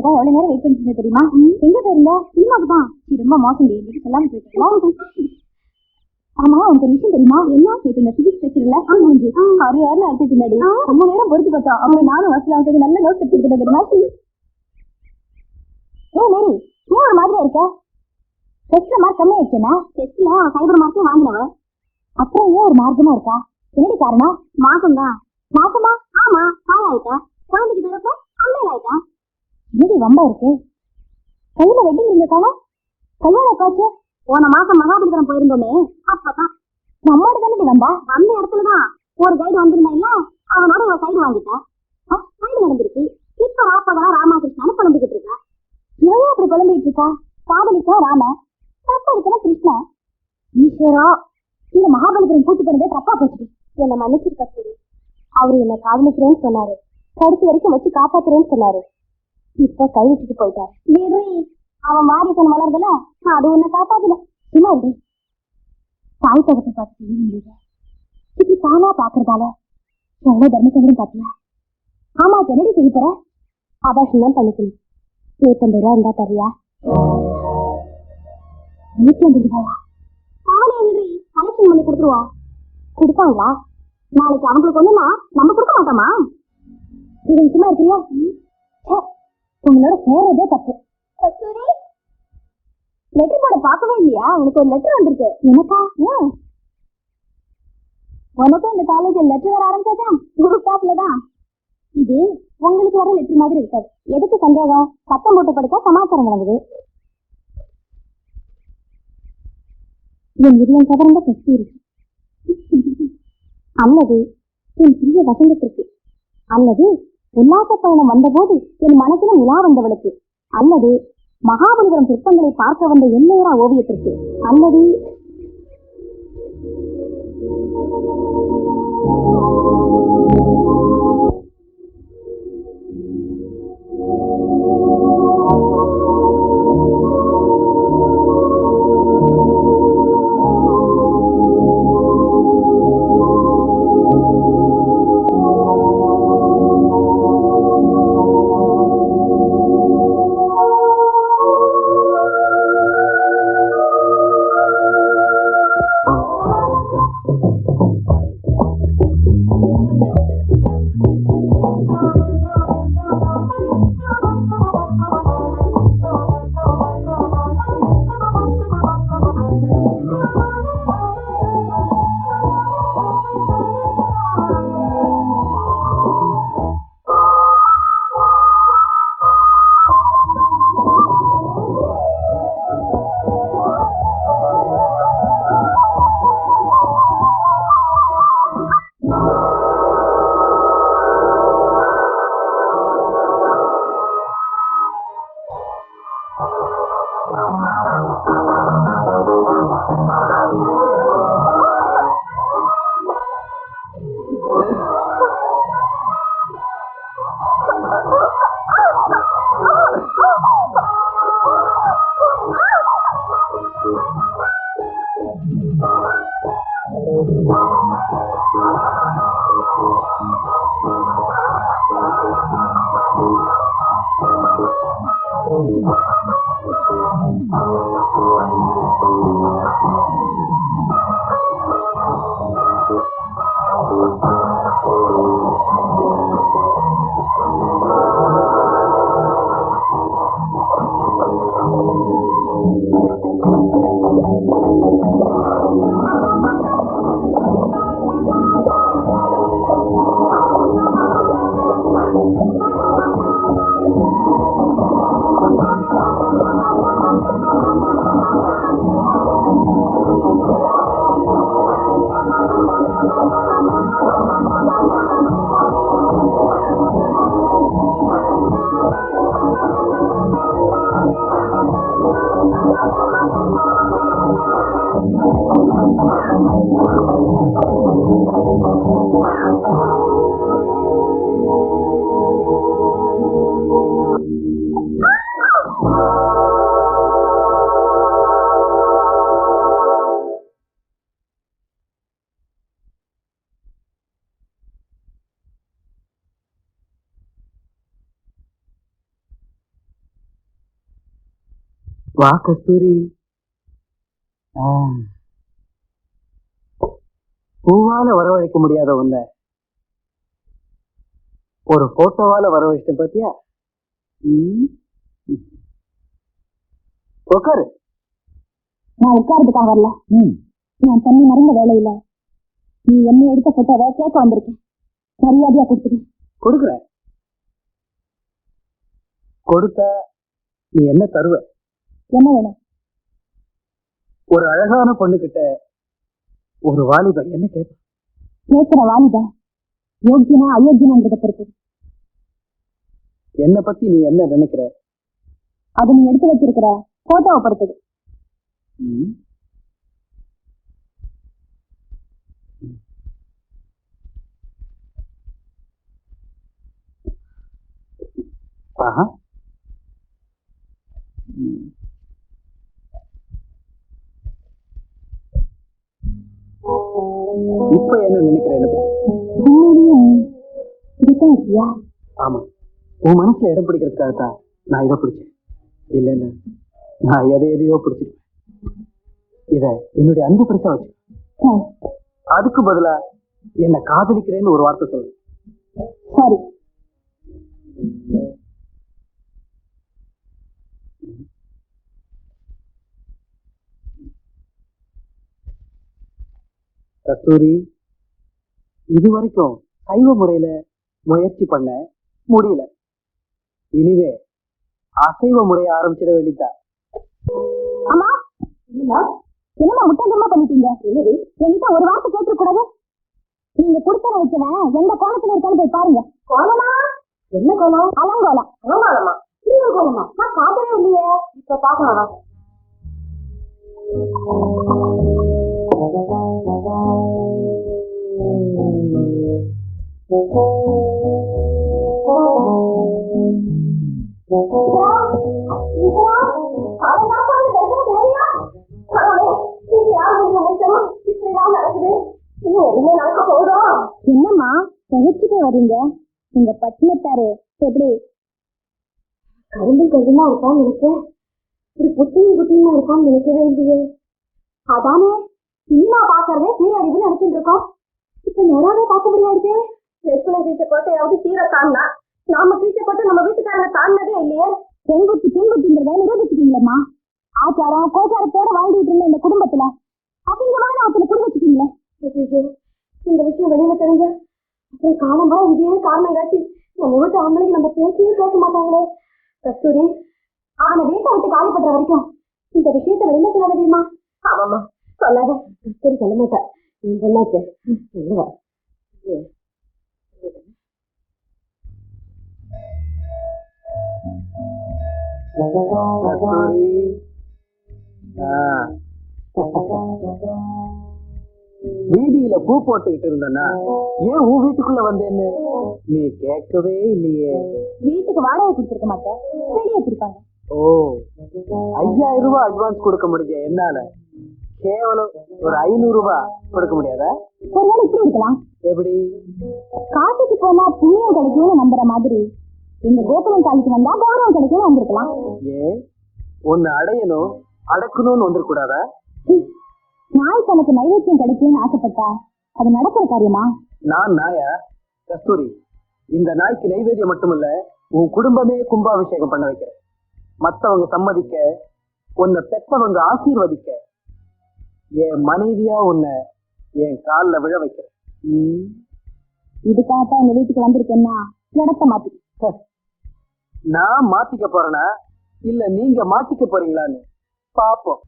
உனக்காக எவ்வளவு நேரம் வெயிட் பண்ணிட்டு தெரியுமா? எங்க போயிருந்த? சினிமாக்கு தான். நீ ரொம்ப மோசம் டேட்டு சொல்லாம போயிட்டா. ஆமா, உனக்கு ஒரு விஷயம் தெரியுமா? என்ன இந்த பிசிக்ஸ் லெக்சர்ல மூஞ்சி அறுவாருன்னு அறுத்துட்டு இருந்தாடி. ரொம்ப நேரம் பொறுத்து பார்த்தோம். அப்புறம் நானும் வசலாம் நல்ல நோட் எடுத்துக்கிட்டு தெரியுமா? ஏ மேரி, ஏன் ஒரு மாதிரியா இருக்க? டெஸ்ட்ல மார்க் கம்மி ஆயிடுச்சுன்னா? டெஸ்ட்ல அவன் சைபர் மார்க்கே வாங்கினவன். அப்புறம் ஏன் ஒரு மார்க்கமா இருக்கா? என்னடி காரணம்? மாசம் தான். மாசமா? ஆமா, தாய் ஆயிட்டா. குழந்தைக்கு தரப்ப அம்மையில் ஆயிட்டா. என்னடி வம்பா இருக்கு? கையில வெட்டிங் ரிங்க காணோம். கல்யாணம் காச்சு போன மாசம் மகாபலிபுரம் போயிருந்தோமே, அப்பதான் நம்மோட தானே வந்தா. வந்த இடத்துலதான் ஒரு கைடு வந்திருந்தா இல்ல, அவனோட இவ கைடு வாங்கிட்டா. கைடு நடந்திருக்கு. இப்ப ராப்பகலா ராமகிருஷ்ணான்னு புலம்பிக்கிட்டு இருக்கா. இவையா அப்படி புலம்பிட்டு இருக்கா? காதலிச்சா ராம, தப்படிக்கணும் கிருஷ்ணன். ஈஸ்வரா, இந்த மகாபலிபுரம் கூட்டு போனதே தப்பா போச்சு. என்ன மன்னிச்சிருக்கா சரி. அவரு என்ன காதலிக்கிறேன்னு சொன்னாரு, கடைசி வரைக்கும் வச்சு காப்பாத்துறேன்னு சொன்னாரு. இப்ப கை விட்டுட்டு போயிட்டாரு. அவன் வாரிசன் வளர்ந்தல, அது உன்னை காப்பாத்தல. சும்மாடி தாய் தகப்ப பார்த்து செய்ய வேண்டியது இப்படி தானா பாக்குறதால எவ்வளவு தர்மசங்கரம் பாத்தியா? ஆமா, என்னடி செய்ய போற? அபாஷன் பண்ணிக்கணும். 150 ரூபாய் இருந்தா தரியா? 150 ரூபாயா? கலெக்ஷன் பண்ணி கொடுத்துருவோம். கொடுப்பாங்களா? நாளைக்கு அவங்களுக்கு ஒண்ணுன்னா நம்ம கொடுக்க மாட்டோமா? இது சும்மா இருக்கிறியா? உங்களோட சேரதே தப்பு. லெட்டர் போட பார்க்கவே இல்லையா? உனக்கு ஒரு லெட்டர் வந்திருக்கு. எனக்கா? உனக்கும் இந்த காலேஜ் லெட்டர் வர ஆரம்பிச்சாச்சா? குரூப் டாப்ல தான். இது உங்களுக்கு வர லெட்டர் மாதிரி இருக்காது. எதுக்கு சந்தேகம்? சத்தம் போட்டு படிச்சா சமாச்சாரம் வழங்குது. என் இதயம் கவர்ந்த கஸ்தூரி, அல்லது என் பிரிய வசந்தத்திற்கு, அல்லது உல்லாச பயணம் வந்தபோது என் மனசிலும் உலா வந்தவளுக்கு, அல்லது மகாபலிபுரம் சிற்பங்களை பார்க்க வந்த எண்ணூரா ஓவியத்திற்கு, அல்லது வா கஸ்தூரி. பூவால வரவழைக்க முடியாத ஒண்ண ஒரு போட்டோவால வரவழைச்ச பாத்தியா? உட்காரு. நான் உட்கார்றதுக்காக வரல. நான் தண்ணி மறந்த வேலையில நீ என்ன எடுத்த போட்டோவை கேட்க வந்திருக்கேன். மரியாதையா கொடுத்துரு. கொடுக்குறேன். கொடுத்தா நீ என்ன தருவ? என்ன வேணும்? ஒரு அழகான பொண்ணு கிட்ட ஒரு வாலிபன் என்ன கேட்ப? கேட்கிற வாலிபன் யோக்கியனா அயோக்கியனான்றத பொறுத்து. என்ன பத்தி நீ என்ன நினைக்கிற? அது நீ எடுத்து வச்சிருக்கிற போட்டோவை பொறுத்தது. ஆஹா. இப்ப என்ன நினைக்கிற? ஆமா, உன் மனசுல இடம் பிடிக்கிறதுக்காகத்தான் நான் இதை பிடிச்சேன். இல்லைன்னு நான் எதையோ பிடிச்சிருப்பேன். இத என்னுடைய அன்பு பரிசா வச்சு. அதுக்கு பதிலா என்ன காதலிக்கிறேன்னு ஒரு வார்த்தை சொல்லு. சரி. கஸ்தூரி, இதுவரைக்கும் சைவ முறையில முயற்சி பண்ண முடியல. இனிவே அசைவ முறையை ஆரம்பிச்சிட வேண்டியதான். ஆமா, என்னமா முட்டாள்தனமா பண்ணிட்டீங்க? என்கிட்ட ஒரு வார்த்தை கேட்டு கூடாது. நீங்க கொடுத்தன வச்சவன் எந்த கோலத்துல இருக்கான்னு போய் பாருங்க. கோலமா? என்ன கோலம்? அலங்கோலம். அலங்கோலமா? கோலமா? நான் பாக்கவே இல்லையே. இப்ப பாக்கலாம். என்னம்மா தகச்சுட்டே வரீங்க? உங்க பட்டினத்தாரு எப்படி கரும்பு கருமா இருக்கான்னு நினைச்சேன். இப்படி புட்டியும் புட்டியுமா இருக்கான்னு நினைக்கவே இல்லையே. அதானே சினிமா பாக்குறதே சீரழிவுன்னு நினைச்சுட்டு இருக்கோம். இப்ப நேராவே பார்க்க முடியாது. லட்சுமணன் கீச்ச கோட்டையாவது சீர தாண்டா, நாம கீச்ச கோட்டை நம்ம வீட்டுக்காரங்க தாண்டதே இல்லையே. பெண்குட்டி பெண்குட்டிங்கிறத நிரூபிச்சுட்டீங்களேம்மா. ஆச்சாரம் கோச்சாரத்தோட வாழ்ந்துட்டு இருந்த இந்த குடும்பத்துல அசிங்கமான ஒருத்தனை குடி வச்சுட்டீங்களே. இந்த விஷயம் வெளியில தெரிஞ்ச அப்புறம் காலம்பா இதையே காரணம் காட்டி நம்ம வீட்டு ஆம்பளைக்கு நம்ம பேசியே கேட்க மாட்டாங்களே. கஸ்தூரி, அவனை வீட்டை விட்டு காலிப்படுற வரைக்கும் இந்த விஷயத்த வெளியில சொல்ல தெரியுமா? ஆமாம்மா, சொல்லாத. கஸ்தூரி சொல்ல மாட்டேன். என் பொண்ணாச்சு சொல்லுவா. வீதியில பூ போட்டுக்கிட்டு இருந்தனா ஏன் உன் வீட்டுக்குள்ள வந்தேன்னு நீ கேட்கவே இல்லையே. வீட்டுக்கு வாடகை கொடுத்திருக்க மாட்டேன், வெளியேற்றிருப்பாங்க. ஓ, 5000 ரூபாய் அட்வான்ஸ் கொடுக்க முடிஞ்ச என்னால கேவலம் ஒரு 500 ரூபாய் கொடுக்க முடியாதா? ஒருவேளை இப்படி இருக்கலாம். எப்படி? காசிக்கு போனா புண்ணியம் கிடைக்கும்னு நம்புற மாதிரி எங்க கோகுலம் காலிக்கு வந்தா கௌரவம் கிடைக்கும் வந்திருக்கலாம். ஏன் உன்னை அடையணும் அடக்கணும்னு வந்துடக்கூடாதா? நாய் தனக்கு நைவேத்தியம் கிடைக்கும்னு ஆசைப்பட்டா அது நடக்கிற காரியமா? நான் நாயா? கஸ்தூரி, இந்த நாய்க்கு நைவேத்தியம் மட்டுமில்ல, உன் குடும்பமே கும்பாபிஷேகம் பண்ண வைக்கிறேன். மத்தவங்க சம்மதிக்க, உன்னை பெத்தவங்க ஆசீர்வதிக்க, என் மனைவியா உன்னை என் கால்ல விழ வைக்கிறேன். இதுக்காகத்தான் எங்க வீட்டுக்கு வந்திருக்கேன்னா இடத்த மாத்தி. நான் மாத்திக்க போறேனா இல்ல நீங்க மாட்டிக்க போறீங்களான்னு பாப்போம்.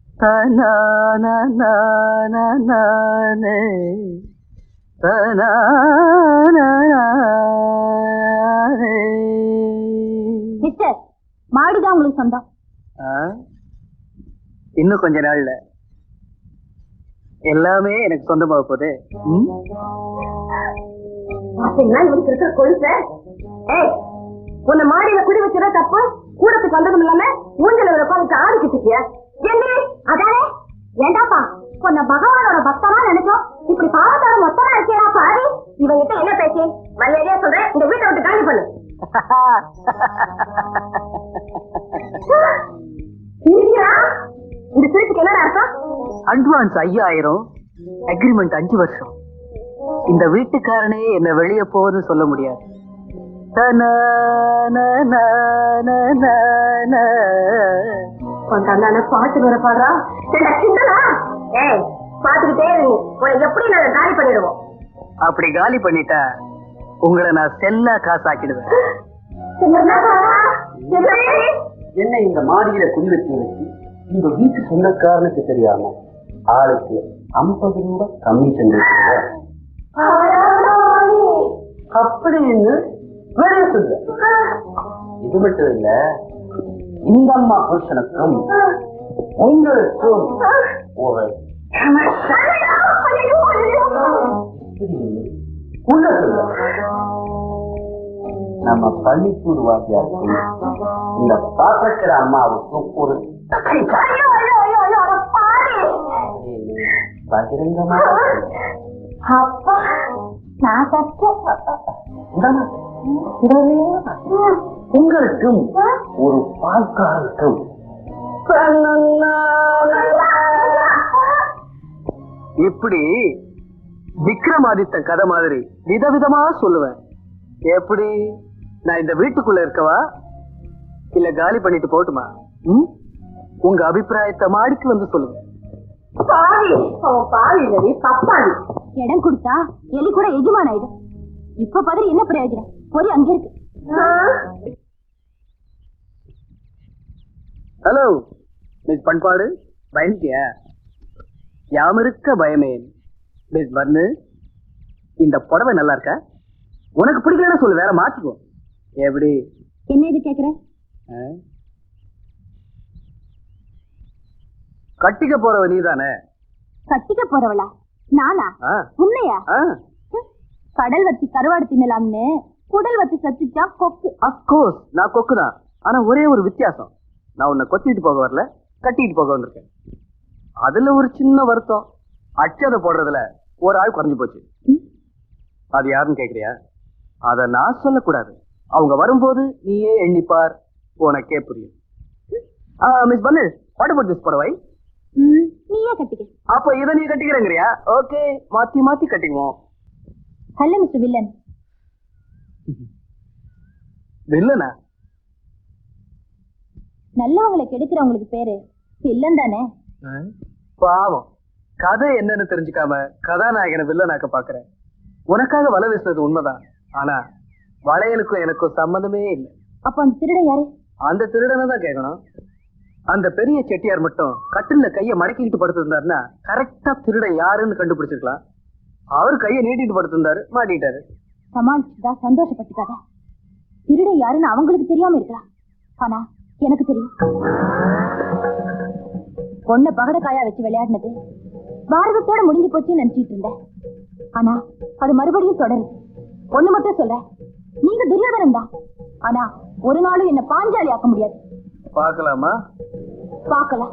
மிஸ்டர், மாடுதான் உங்களுக்கு சொந்தம். இன்னும் கொஞ்ச நாள்ல எல்லாமே எனக்கு சொந்தமாக போகுது. இவனுக்கு இருக்கிற கொழுப்ப உன்னை மாடியில குடி வச்சுற தப்பு. கூடத்துக்கு வந்ததும் இல்லாம மூஞ்சல உட்காந்து ஆடிக்கிட்டு இருக்கியா? அதானே ஏண்டாப்பா உன்னை பகவானோட பக்தமா நினைச்சோம். இப்படி பாவத்தோட மொத்தமா இருக்கியா பாரு. இவங்கிட்ட என்ன பேச்சு? மரியாதையா சொல்றேன், இந்த வீட்டை விட்டு காலி பண்ணு. இருக்கிறா என்னடா அர்த்தம்? அட்வான்ஸ் 5000, அக்ரிமெண்ட் 5 வருஷம். இந்த வீட்டுக்காரனே என்ன வெளியே போன்னு சொல்ல முடியாது. பாட்டு வர பாடுறா. ஏய், பாத்துக்கிட்டே இரு, உன்னை எப்படி நாங்க காலி பண்ணிடுவோம். அப்படி காலி பண்ணிட்டா உங்களை நான் செல்லா காசாக்கிடுவேன். என்ன இந்த மாடியில குடி வைக்கிறதுக்கு இந்த வீட்டு சொந்தக்காரனுக்கு தெரியாம ஆளுக்கு 50 ரூபாய் கமிஷன் அப்படின்னு வெளியே சொல்லு. இது மட்டும் இல்ல, இந்த அம்மா புருஷனுக்கும் உங்களுக்கும் ஒரு உள்ள சொல்ல. நம்ம பள்ளிக்கூடு வாத்தியாருக்கும் இந்த பாத்திரக்கிற அம்மாவுக்கும் ஒரு பகிரங்கமா அப்பா நான் உங்களுக்கும் ஒரு பால்காரருக்கும் இப்படி விக்ரமாதித்தன் கதை மாதிரி விதவிதமா சொல்லுவேன். எப்படி? நான் இந்த வீட்டுக்குள்ள இருக்கவா இல்ல காலி பண்ணிட்டு போட்டுமா? உங்க அபிப்பிராயத்தை மாடிக்கு வந்து சொல்லுங்க. இடம் கொடுத்தா எலி கூட எஜமான் ஆயிடும். இப்ப பதில் என்ன பிரயோஜனம்? ஒரு அங்க இருக்கு. ஹலோ மிஸ் பண்பாடு, பயந்துட்டியா? யாமிருக்க பயமேன். மிஸ் பர்னு, இந்த புடவை நல்லா இருக்கா? உனக்கு பிடிக்கலன்னு சொல்லு, வேற மாத்திக்கோ. எப்படி? என்ன இது கேக்குற? கட்டிக்க போறவ நீதானே? கட்டிக்க போறவளா? நானா? உன்னையா? கடல் வச்சு கருவாடு தின்னலாம்னு குடல் வச்சு சத்திச்சா கொக்கு. அப்கோர்ஸ் நான் கொக்கு தான். ஆனா ஒரே ஒரு வித்தியாசம், நான் உன்னை கொத்திட்டு போக வரல, கட்டிட்டு போக வந்திருக்கேன். அதுல ஒரு சின்ன வருத்தம், அச்சதை போடுறதுல ஒரு ஆள் குறைஞ்சு போச்சு. அது யாருன்னு கேக்குறியா? அத நான் சொல்லக்கூடாது, அவங்க வரும்போது நீயே எண்ணிப்பார், உனக்கே புரியும். மிஸ் பண்ணு, வாட் அபௌட் திஸ் புடவை? நீயே கட்டிக்க. அப்ப இதை நீ கட்டிக்கிறேங்கறியா? ஓகே, மாத்தி மாத்தி கட்டிக்குவோம். Hello mister villain. வில்லனா? நல்லவங்களை கெடுக்கிறவங்களுக்கு பேரு வில்லன் தானே? பாவம், கதை என்னன்னு தெரிஞ்சுக்காம கதாநாயகனை வில்லனாக்க பாக்குறேன். உனக்காக வலை வீசுறது உண்மைதான், ஆனா வளையலுக்கும் எனக்கும் சம்பந்தமே இல்லை. அப்ப அந்த திருடன் யாரு? அந்த திருடனை தான் கேட்கணும். அந்த பெரிய செட்டியார் மட்டும் கட்டில கைய மடக்கிட்டு படுத்திருந்தாருன்னா கரெக்டா திருடன் யாருன்னு கண்டுபிடிச்சிருக்கலாம். அவரு கைய நீட்டிட்டு படுத்திருந்தாரு, மாட்டிட்டாரு. சமாளிச்சுதா சந்தோஷப்பட்டுக்காத. திருடன் யாருன்னு அவங்களுக்கு தெரியாம இருக்கலாம், ஆனா எனக்கு தெரியும். பொண்ண பகடக்காயா வச்சு விளையாடினது பாரதத்தோட முடிஞ்சு போச்சுன்னு நினைச்சிட்டு இருந்தேன். ஆனா அது மறுபடியும் தொடருது. பொண்ணு மட்டும் சொல்றேன், நீங்க துரியோதனன் தான், ஆனா ஒரு நாளும் என்ன பாஞ்சாலி ஆக்க முடியாது. பார்க்கலாமா? பார்க்கலாம்.